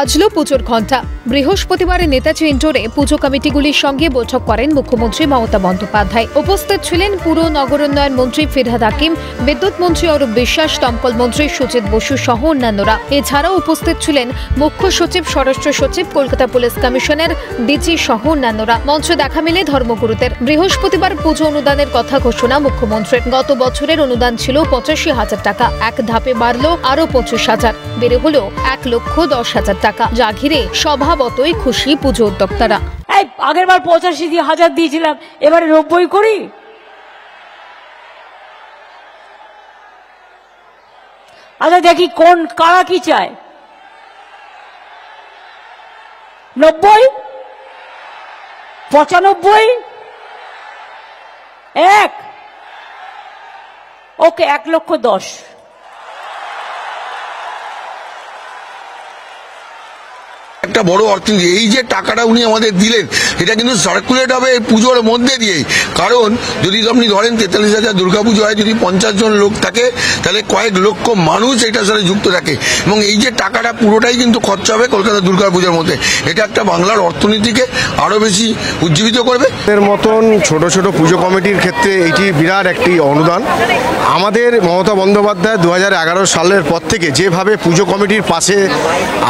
বাজলো পুজোর ঘণ্টা। বৃহস্পতিবারে নেতাজি ইন্ডোরে পুজো কমিটিগুলির সঙ্গে বৈঠক করেন মুখ্যমন্ত্রী মমতা বন্দ্যোপাধ্যায়। উপস্থিত ছিলেন পুর নগরোন্নয়ন মন্ত্রী ফিরহাদ হাকিম, বিদ্যুৎ মন্ত্রী অরূপ বিশ্বাস, দমকল মন্ত্রী সুজিত বসু সহ অন্যান্যরা। এছাড়াও উপস্থিত ছিলেন মুখ্য সচিব, স্বরাষ্ট্র সচিব, কলকাতা পুলিশ কমিশনার, ডিজি সহ অন্যান্যরা। মঞ্চে দেখা মেলে ধর্মগুরুদের। বৃহস্পতিবার পুজো অনুদানের কথা ঘোষণা মুখ্যমন্ত্রীর। গত বছরের অনুদান ছিল ৮৫,০০০ টাকা, এক ধাপে বাড়ল আরো ২৫,০০০, বেড়ে হল ১,১০,০০০ টাকা, যা ঘিরে স্বভাবতই খুশি পুজো উদ্যোক্তারা। আগের বার ৮৫,০০০ দিয়েছিলাম, এবারে ৯০ করি। আচ্ছা দেখি কারা কি চায়। ৯০, ৯৫, ১, ওকে ১,১০,০০০। একটা বড় অর্থনীতি। এই যে টাকাটা উনি আমাদের দিলেন, এটা কিন্তু সার্কুলেট হবে পুজোর মধ্যে দিয়ে। কারণ যদি আপনি ধরেন ৪৩,০০০ দুর্গাপুজো হয়, যদি ৫০ জন লোক থাকে, তাহলে কয়েক লক্ষ মানুষ এটার সাথে যুক্ত থাকে, এবং এই যে টাকাটা পুরোটাই কিন্তু খরচা হবে কলকাতা দুর্গাপুজোর মধ্যে। এটা একটা বাংলার অর্থনীতিকে আরো বেশি উজ্জীবিত করবে। এর মতন ছোট ছোট পুজো কমিটির ক্ষেত্রে এটি বিরাট একটি অনুদান। আমাদের মমতা বন্দ্যোপাধ্যায় ২০১১ সালের পর থেকে যেভাবে পুজো কমিটির পাশে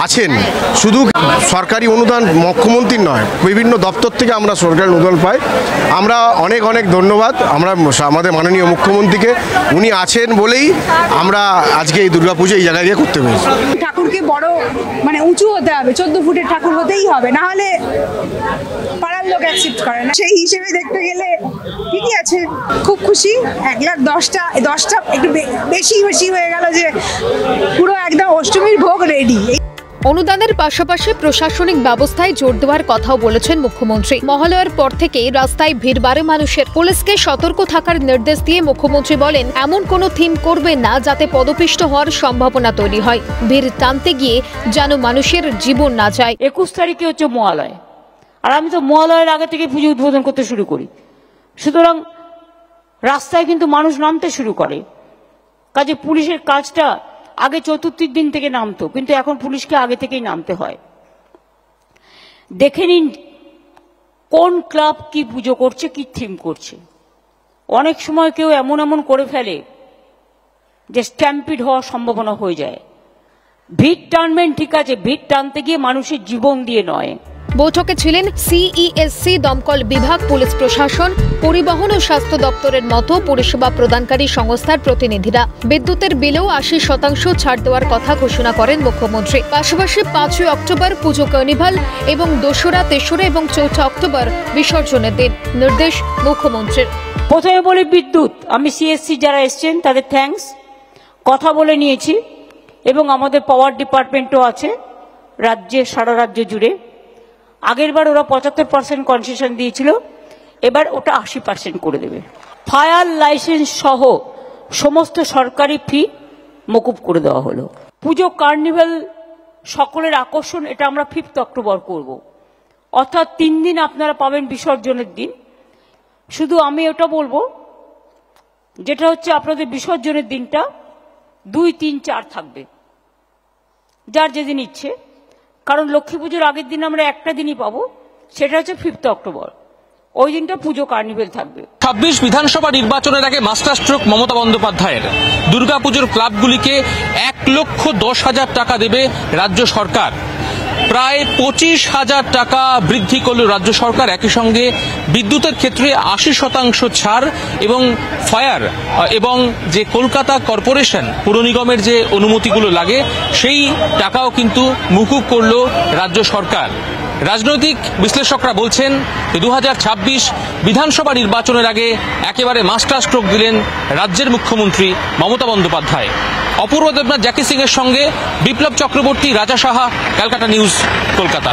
আছেন, শুধু সরকারি অনুদান মুখ্যমন্ত্রীর নয়, বিভিন্ন দপ্তর থেকে আমরা সরকারি অনুদান পাই। আমরা অনেক অনেক ধন্যবাদ আমাদের মাননীয় মুখ্যমন্ত্রীকে। উনি আছেন বলেই আমরা আজকে এই দুর্গাপুজো এই জায়গায় গিয়ে করতে পেরেছি। ঠাকুরকে বড় উঁচু হতে হবে, ১৪ ফুটের ঠাকুর হতেই হবে, না হলে পাড়ার লোক অ্যাকসেপ্ট করে না। সেই হিসেবে দেখতে গেলে ঠিকই আছে, খুব খুশি। ১,১০,০০০ একটু বেশি হয়ে গেল, যে পুরো একদম অষ্টমীর ভোগ রেডি। অনুদানের পাশাপাশি প্রশাসনিক ব্যবস্থায় জোর দেওয়ার কথাও বলেছেন মুখ্যমন্ত্রী। মহালয়ার পর থেকেই রাস্তায় ভিড় বাড়ে মানুষের। পুলিশকে সতর্ক থাকার নির্দেশ দিয়ে মুখ্যমন্ত্রী বলেন, এমন কোনো থিম করবেন না যাতে পদপিষ্ট হওয়ার সম্ভাবনা তৈরি হয়। ভিড় টানতে গিয়ে যেন মানুষের জীবন না যায়। ২১ তারিখে হচ্ছে মহালয়, আর আমি তো মহালয়ের আগে থেকে পুজো উদ্বোধন করতে শুরু করি। সুতরাং রাস্তায় কিন্তু মানুষ নামতে শুরু করে। কাজে পুলিশের কাজটা আগে চতুর্থীর দিন থেকে নামতো, কিন্তু এখন পুলিশকে আগে থেকেই নামতে হয়। দেখে নিন কোন ক্লাব কি পুজো করছে, কি থিম করছে। অনেক সময় কেউ এমন করে ফেলে যে স্ট্যাম্পিড হওয়ার সম্ভাবনা হয়ে যায়। ভিড় টানবেন, ঠিক আছে, ভিড় টানতে গিয়ে মানুষের জীবন দিয়ে নয়। বৈঠকে ছিলেন সিইএসসি, দমকল বিভাগ, পুলিশ প্রশাসন, পরিবহন ও স্বাস্থ্য দপ্তরের মতো পরিষেবা প্রদানকারী সংস্থার প্রতিনিধিরা। বিদ্যুতের বিলেও ৮০% ছাড় দেওয়ার কথা ঘোষণা করেন মুখ্যমন্ত্রী। পাশাপাশি ৫ই অক্টোবর পুজো কার্নিভাল এবং ২রা, ৩রা এবং ৪ঠা অক্টোবর বিসর্জনের দিন। নির্দেশ মুখ্যমন্ত্রীর। প্রথমে বলি বিদ্যুৎ, আমি সিএসসি যারা এসছেন তাদের থ্যাঙ্কস, কথা বলে নিয়েছি, এবং আমাদের পাওয়ার ডিপার্টমেন্টও আছে রাজ্যে, সারা রাজ্য জুড়ে। আগেরবার ওরা ৭৫% কনসেশন দিয়েছিল, এবার ওটা ৮০% করে দেবে। ফায়ার লাইসেন্স সহ সমস্ত সরকারি ফি মকুব করে দেওয়া হলো। পুজো কার্নিভাল সকলের আকর্ষণ, এটা আমরা 5 অক্টোবর করব, অর্থাৎ 3 দিন আপনারা পাবেন বিসর্জনের দিন। শুধু আমি ওটা বলবো, যেটা হচ্ছে আপনাদের বিসর্জনের দিনটা 2, 3, 4 থাকবে, যার যেদিন ইচ্ছে। কারণ লক্ষ্মী পুজোর আগের দিন আমরা একটা দিনই পাবো, সেটা হচ্ছে 5 অক্টোবর। ওই দিনটা পুজো কার্নিভেল থাকবে। ২৬ বিধানসভা নির্বাচনের আগে মাস্টার স্ট্রোক মমতা বন্দ্যোপাধ্যায়ের। দুর্গাপুজোর ক্লাবগুলিকে ১,১০,০০০ টাকা দেবে রাজ্য সরকার। প্রায় ২৫,০০০ টাকা বৃদ্ধি করল রাজ্য সরকার। একই সঙ্গে বিদ্যুতের ক্ষেত্রে ৮০% ছাড়, এবং ফায়ার এবং যে কলকাতা কর্পোরেশন পুর নিগমের যে অনুমতিগুলো লাগে, সেই টাকাও কিন্তু মুকুব করল রাজ্য সরকার। রাজনৈতিক বিশ্লেষকরা বলছেন যে ২০২৬ বিধানসভা নির্বাচনের আগে একেবারে মাস্টার স্ট্রোক দিলেন রাজ্যের মুখ্যমন্ত্রী মমতা বন্দ্যোপাধ্যায়। অপূর্ব দেবনাথ, জ্যাকি সিং এর সঙ্গে বিপ্লব চক্রবর্তী, রাজা সাহা, ক্যালকাটা নিউজ, কলকাতা।